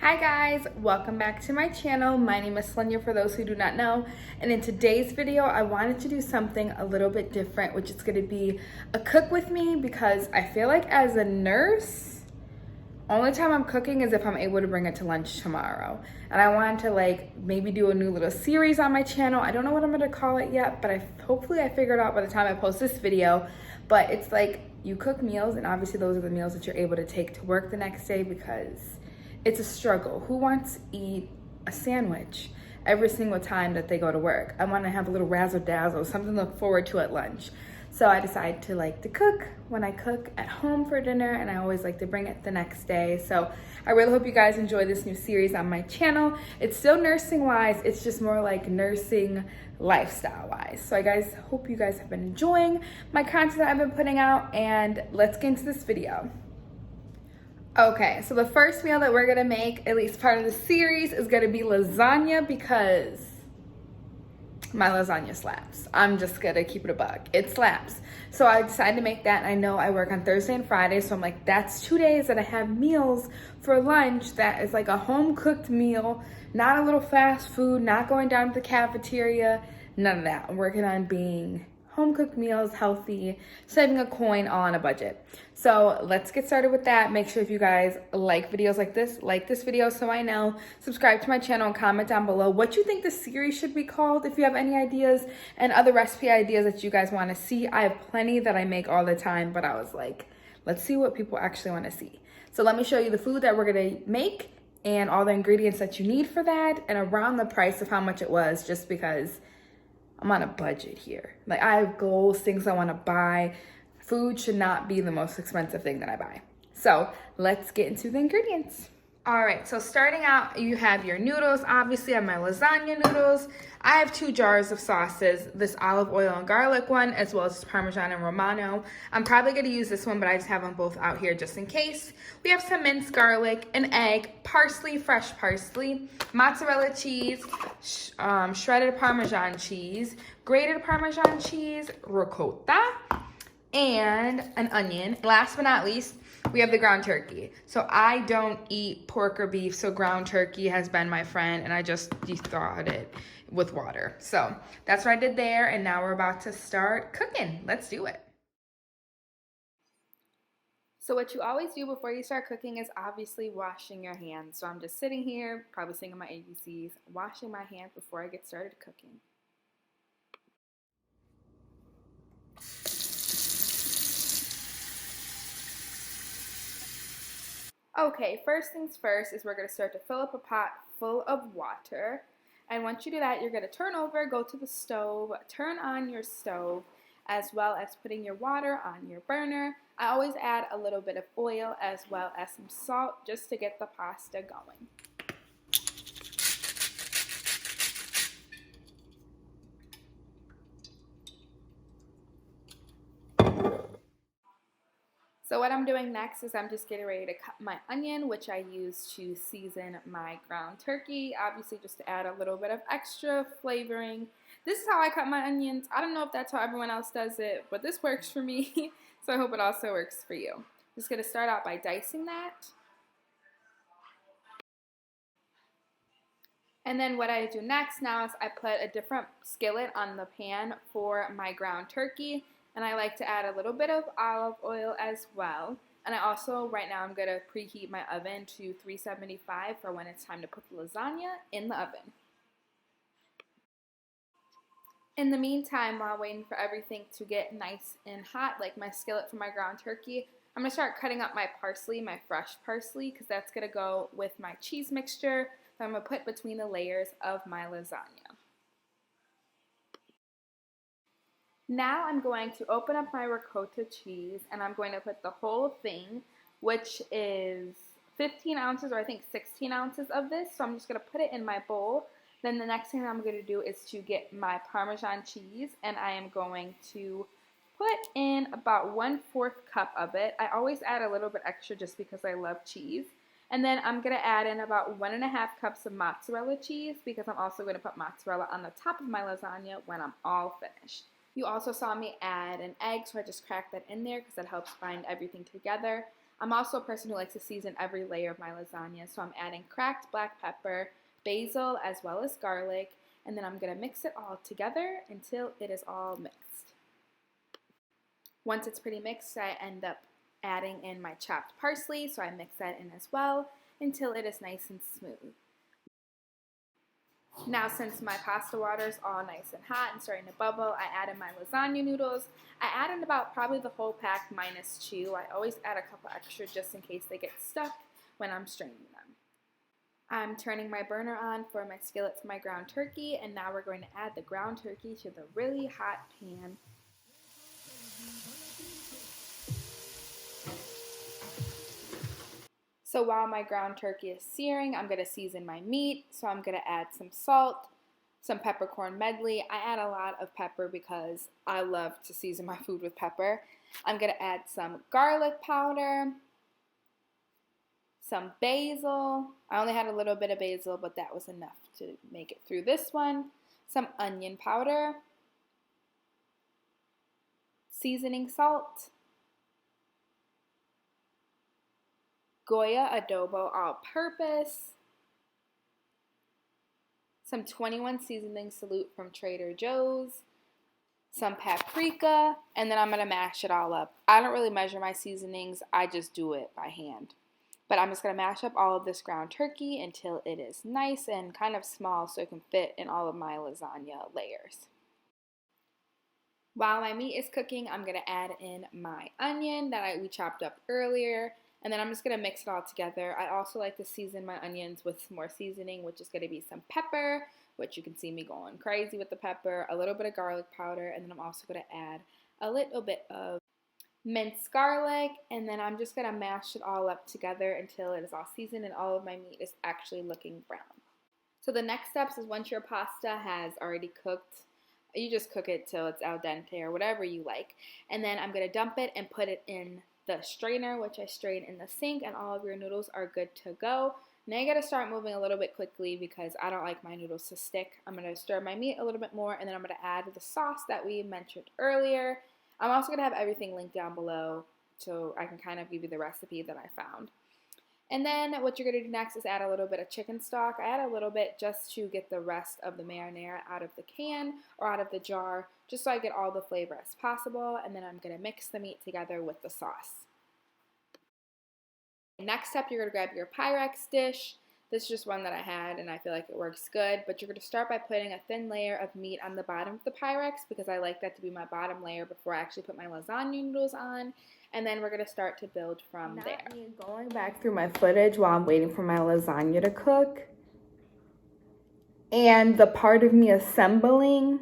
Hi guys, welcome back to my channel. My name is Lasagna for those who do not know, and in today's video I wanted to do something a little bit different, which is going to be a cook with me, because I feel like as a nurse, only time I'm cooking is if I'm able to bring it to lunch tomorrow. And I wanted to maybe do a new little series on my channel. I don't know what I'm going to call it yet, but hopefully I figured out by the time I post this video. But it's like you cook meals, and obviously those are the meals that you're able to take to work the next day, because it's a struggle. Who wants to eat a sandwich every single time that they go to work? I want to have a little razzle dazzle, something to look forward to at lunch. So I decided to cook when I cook at home for dinner, and I always like to bring it the next day. So I really hope you guys enjoy this new series on my channel. It's still nursing wise, it's just more like nursing lifestyle wise. So I guys hope you guys have been enjoying my content that I've been putting out, and let's get into this video. Okay, so the first meal that we're gonna make, at least part of the series, is gonna be lasagna, because my lasagna slaps. I'm just gonna keep it a buck. It slaps. So I decided to make that, and I know I work on Thursday and Friday, so I'm like, that's 2 days that I have meals for lunch that is like a home-cooked meal, not a little fast food, not going down to the cafeteria, none of that. I'm working on being home-cooked meals, healthy, saving a coin, all on a budget. So let's get started with that. Make sure if you guys like videos like this video so I know. Subscribe to my channel and comment down below what you think the series should be called, if you have any ideas and other recipe ideas that you guys want to see. I have plenty that I make all the time, but I was like, let's see what people actually want to see. So let me show you the food that we're going to make and all the ingredients that you need for that, and around the price of how much it was, just because I'm on a budget here. Like, I have goals, things I want to buy. Food should not be the most expensive thing that I buy. So let's get into the ingredients. All right, so starting out, you have your noodles. Obviously, I have my lasagna noodles. I have 2 jars of sauces, this olive oil and garlic one, as well as Parmesan and Romano. I'm probably gonna use this one, but I just have them both out here just in case. We have some minced garlic, an egg, parsley, fresh parsley, mozzarella cheese, shredded Parmesan cheese, grated Parmesan cheese, ricotta, and an onion. Last but not least, we have the ground turkey. So I don't eat pork or beef, so ground turkey has been my friend, and I just thawed it with water. So that's what I did there, and now we're about to start cooking. Let's do it. So what you always do before you start cooking is obviously washing your hands. So I'm just sitting here, probably singing my ABCs, washing my hands before I get started cooking. Okay, first things first is we're going to start to fill up a pot full of water. And once you do that, you're going to turn over, go to the stove, turn on your stove, as well as putting your water on your burner. I always add a little bit of oil as well as some salt just to get the pasta going. So what I'm doing next is I'm just getting ready to cut my onion, which I use to season my ground turkey, obviously just to add a little bit of extra flavoring. This is how I cut my onions. I don't know if that's how everyone else does it, but this works for me, so I hope it also works for you. I'm just going to start out by dicing that. And then what I do next now is I put a different skillet on the pan for my ground turkey. And I like to add a little bit of olive oil as well. And I also, right now, I'm going to preheat my oven to 375 for when it's time to put the lasagna in the oven. In the meantime, while waiting for everything to get nice and hot, like my skillet for my ground turkey, I'm going to start cutting up my parsley, my fresh parsley, because that's going to go with my cheese mixture that I'm going to put between the layers of my lasagna. Now I'm going to open up my ricotta cheese, and I'm going to put the whole thing, which is 15 ounces, or I think 16 ounces of this. So I'm just going to put it in my bowl. Then the next thing I'm going to do is to get my Parmesan cheese, and I am going to put in about 1/4 cup of it. I always add a little bit extra just because I love cheese. And then I'm going to add in about 1.5 cups of mozzarella cheese, because I'm also going to put mozzarella on the top of my lasagna when I'm all finished. You also saw me add an egg, so I just cracked that in there because that helps bind everything together. I'm also a person who likes to season every layer of my lasagna, so I'm adding cracked black pepper, basil, as well as garlic, and then I'm going to mix it all together until it is all mixed. Once it's pretty mixed, I end up adding in my chopped parsley, so I mix that in as well until it is nice and smooth. Now, since my pasta water is all nice and hot and starting to bubble, I added my lasagna noodles. I added about probably the whole pack minus 2. I always add a couple extra just in case they get stuck when I'm straining them. I'm turning my burner on for my skillet for my ground turkey, and now we're going to add the ground turkey to the really hot pan. So while my ground turkey is searing, I'm going to season my meat. So I'm going to add some salt, some peppercorn medley. I add a lot of pepper because I love to season my food with pepper. I'm going to add some garlic powder, some basil. I only had a little bit of basil, but that was enough to make it through this one. Some onion powder, seasoning salt, Goya adobo all-purpose, some 21 seasoning salute from Trader Joe's, some paprika, and then I'm going to mash it all up. I don't really measure my seasonings, I just do it by hand. But I'm just going to mash up all of this ground turkey until it is nice and kind of small so it can fit in all of my lasagna layers. While my meat is cooking, I'm going to add in my onion that we chopped up earlier. And then I'm just going to mix it all together. I also like to season my onions with some more seasoning, which is going to be some pepper, which you can see me going crazy with the pepper, a little bit of garlic powder, and then I'm also going to add a little bit of minced garlic, and then I'm just going to mash it all up together until it is all seasoned and all of my meat is actually looking brown. So the next steps is once your pasta has already cooked, you just cook it till it's al dente or whatever you like. And then I'm going to dump it and put it in the strainer, which I strain in the sink, and all of your noodles are good to go. Now you got to start moving a little bit quickly because I don't like my noodles to stick. I'm going to stir my meat a little bit more, and then I'm going to add the sauce that we mentioned earlier. I'm also going to have everything linked down below so I can kind of give you the recipe that I found. And then what you're going to do next is add a little bit of chicken stock. I add a little bit just to get the rest of the marinara out of the can or out of the jar, just so I get all the flavor as possible. And then I'm going to mix the meat together with the sauce. Next up, you're going to grab your Pyrex dish. This is just one that I had and I feel like it works good, but you're going to start by putting a thin layer of meat on the bottom of the Pyrex because I like that to be my bottom layer before I actually put my lasagna noodles on. And then we're going to start to build from there. Me going back through my footage while I'm waiting for my lasagna to cook. And the part of me assembling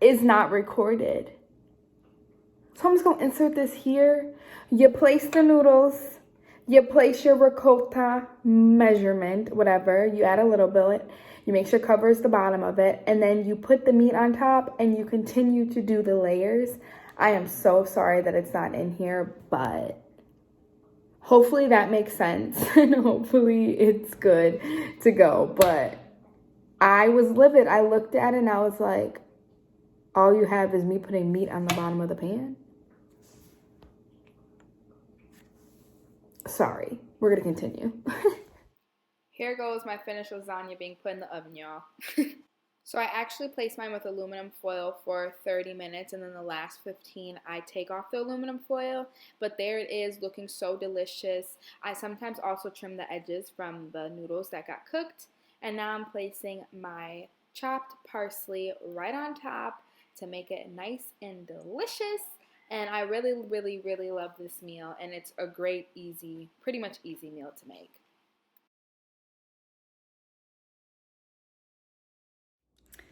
is not recorded. So I'm just going to insert this here. You place the noodles. You place your ricotta measurement, whatever. You add a little bit. You make sure it covers the bottom of it. And then you put the meat on top and you continue to do the layers. I am so sorry that it's not in here, but hopefully that makes sense. And hopefully it's good to go. But I was livid. I looked at it and I was like, all you have is me putting meat on the bottom of the pan? Sorry, we're gonna continue. Here goes my finished lasagna being put in the oven, y'all. So I actually place mine with aluminum foil for 30 minutes, and then the last 15 I take off the aluminum foil. But there it is, looking so delicious. I sometimes also trim the edges from the noodles that got cooked. And now I'm placing my chopped parsley right on top to make it nice and delicious. And I really, really, really love this meal, and it's a great, easy, pretty much easy meal to make.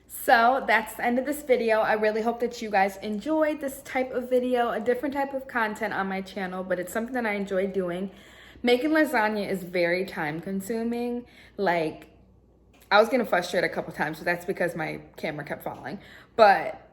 So that's the end of this video. I really hope that you guys enjoyed this type of video, a different type of content on my channel, but it's something that I enjoy doing. Making lasagna is very time consuming. Like, I was getting frustrated a couple times, so that's because my camera kept falling, but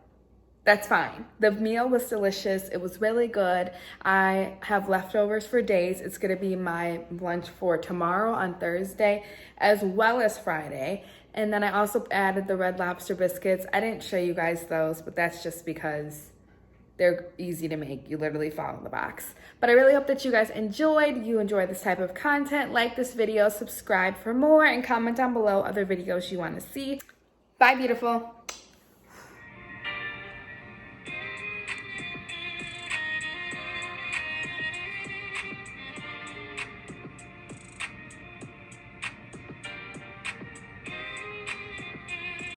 that's fine. The meal was delicious. It was really good. I have leftovers for days. It's gonna be my lunch for tomorrow on Thursday, as well as Friday. And then I also added the Red Lobster biscuits. I didn't show you guys those, but that's just because they're easy to make. You literally follow the box. But I really hope that you guys you enjoy this type of content. Like this video, subscribe for more, and comment down below other videos you want to see. Bye, beautiful.